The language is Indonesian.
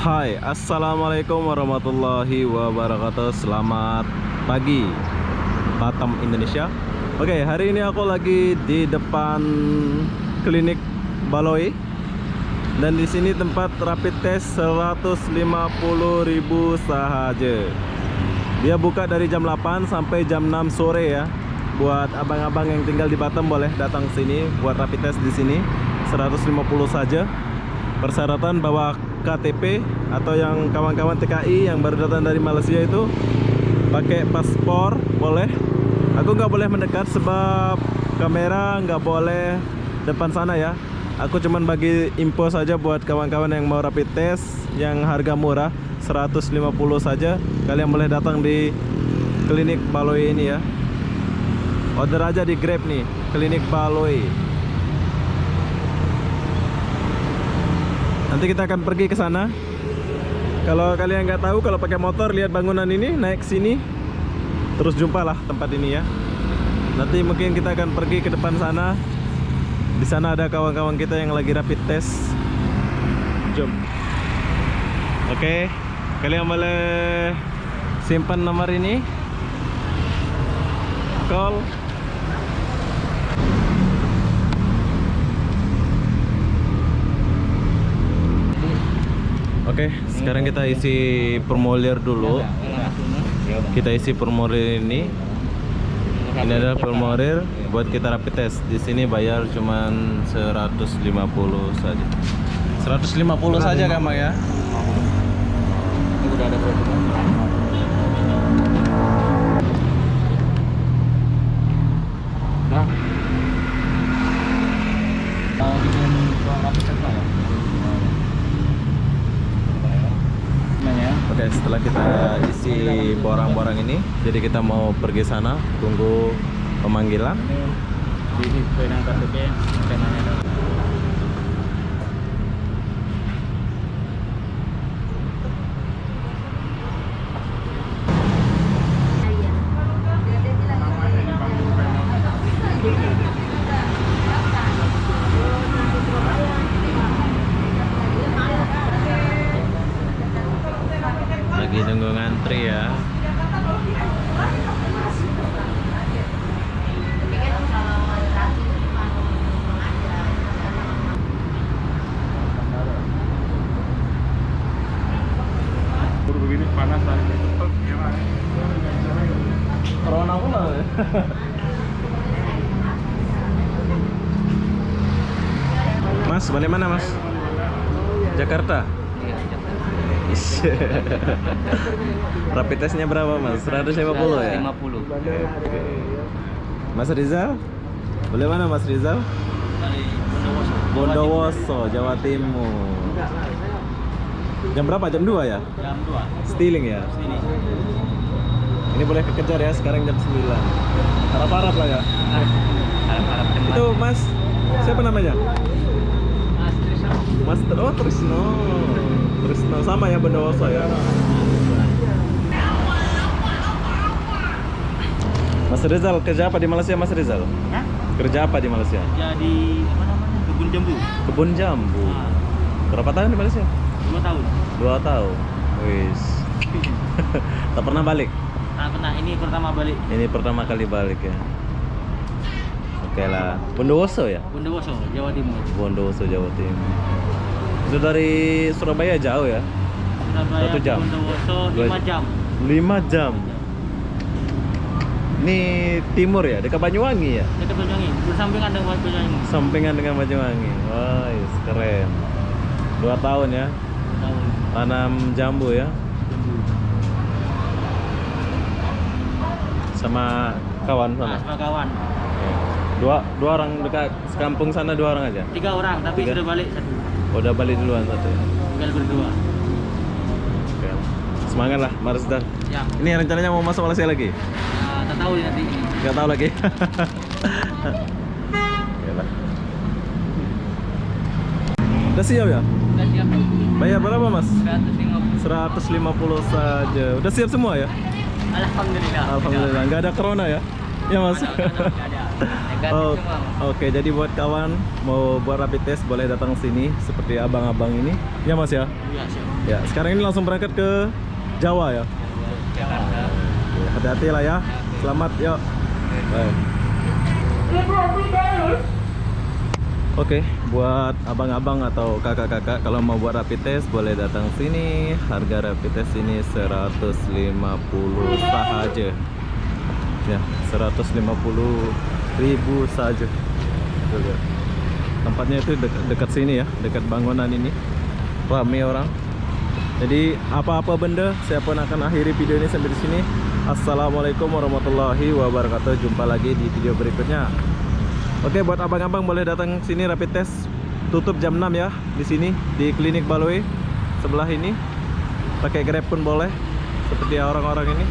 Hai, assalamualaikum warahmatullahi wabarakatuh. Selamat pagi Batam, Indonesia. Oke, hari ini aku lagi di depan klinik Baloi. Dan di sini tempat rapid test 150.000 saja. Dia buka dari jam 8 sampai jam 6 sore ya. Buat abang-abang yang tinggal di Batam boleh datang sini buat rapid test di sini. 150 saja. Persyaratan bawa KTP atau yang kawan-kawan TKI yang baru datang dari Malaysia itu pakai paspor boleh. Aku nggak boleh mendekat sebab kamera nggak boleh depan sana ya. Aku cuman bagi info saja buat kawan-kawan yang mau rapid test yang harga murah 150 saja. Kalian boleh datang di klinik Baloi ini ya. Order aja di Grab nih, klinik Baloi. Nanti kita akan pergi ke sana. Kalau kalian nggak tahu, kalau pakai motor lihat bangunan ini, naik sini, terus jumpalah tempat ini ya. Nanti mungkin kita akan pergi ke depan sana. Di sana ada kawan-kawan kita yang lagi rapid test. Jom. Oke, kalian boleh simpan nomor ini. Call. Oke, sekarang kita isi formulir dulu. Kita isi formulir ini. Ini adalah formulir buat kita rapid test. Di sini bayar cuman 150 saja. 150 saja kan, Mak ya? Ini udah ada berapa? Nah. Bikin rapid test lah ya? Oke, setelah kita isi barang-barang ini, jadi kita mau pergi sana, tunggu pemanggilan. Ini dengan KTP, rencananya ada. Lagi nunggu ngantri ya. Begini panas hari ini. Corona pula ya. Mas, balik mana Mas? Jakarta? Is. Rapid testnya berapa Mas? 150 ya? 50. Oke. Mas Rizal? Boleh mana Mas Rizal? Dari Bondowoso, Jawa Timur. Jam berapa? Jam 2 ya? Jam 2. Stealing ya? Sini. Ini boleh kekejar ya, sekarang jam 9. Harap-harap lah ya. Harap-harap Itu Mas, siapa namanya? Mas Trisno. Mas Trisno. Trisno sama ya, Bondowoso ya. Mas Rizal, kerja apa di Malaysia Mas Rizal? Hah? Kerja apa di Malaysia? Jadi apa namanya? Kebun jambu. Kebun jambu. Berapa tahun di Malaysia? 2 tahun. 2 tahun. Wis. Tak pernah balik? Nah, pernah ini pertama balik. Ini pertama kali balik ya. Oke lah. Bondowoso ya? Bondowoso, Jawa Timur. Bondowoso, Jawa Timur. Itu dari Surabaya jauh ya? Surabaya, 1 jam. Bondowoso 5 jam. 5 jam. Ini timur ya, dekat Banyuwangi ya? Dekat Banyuwangi, bersampingan dengan Banyuwangi. Sampingan dengan Banyuwangi. Wah, yes, keren. 2 tahun ya, Tahun. tanam jambu ya. Sama kawan sana. Sama kawan. Dua orang dekat sekampung sana, 2 orang aja. 3 orang, tapi 3. sudah balik 1. Udah balik duluan 1 ya. Tinggal berdua. Oke. Semangat lah, Marsda. Ya. Ini rencananya mau masuk Malaysia lagi? Tak tahu nanti. Nggak tahu lagi. Yalah. Udah siap ya? Sudah siap. Bayar berapa Mas? 150. 150 saja. Udah siap semua ya? Alhamdulillah. Alhamdulillah. Nggak ada corona ya? Ya Mas. Nggak ada. Negatif Oh, semua. oke, jadi buat kawan mau buat rapid test boleh datang sini seperti abang-abang ini. Ya Mas ya. Iya, siap. Ya, sekarang ini langsung berangkat ke Jawa ya. Jakarta. Hati-hati lah ya. Selamat, yuk. Bye. Oke, buat abang-abang atau kakak-kakak kalau mau buat rapid test boleh datang sini. Harga rapid test ini 150 saja. Ya, 150.000 saja. Tuh, lihat. Tempatnya itu dekat sini ya, dekat bangunan ini. Ramai orang. Jadi apa-apa benda, saya pun akan akhiri video ini sampai di sini. Assalamualaikum warahmatullahi wabarakatuh. Jumpa lagi di video berikutnya. Oke, buat abang-abang boleh datang sini rapid test. Tutup jam 6 ya di sini di Klinik Baloi sebelah ini. Pakai Grab pun boleh seperti orang-orang ini.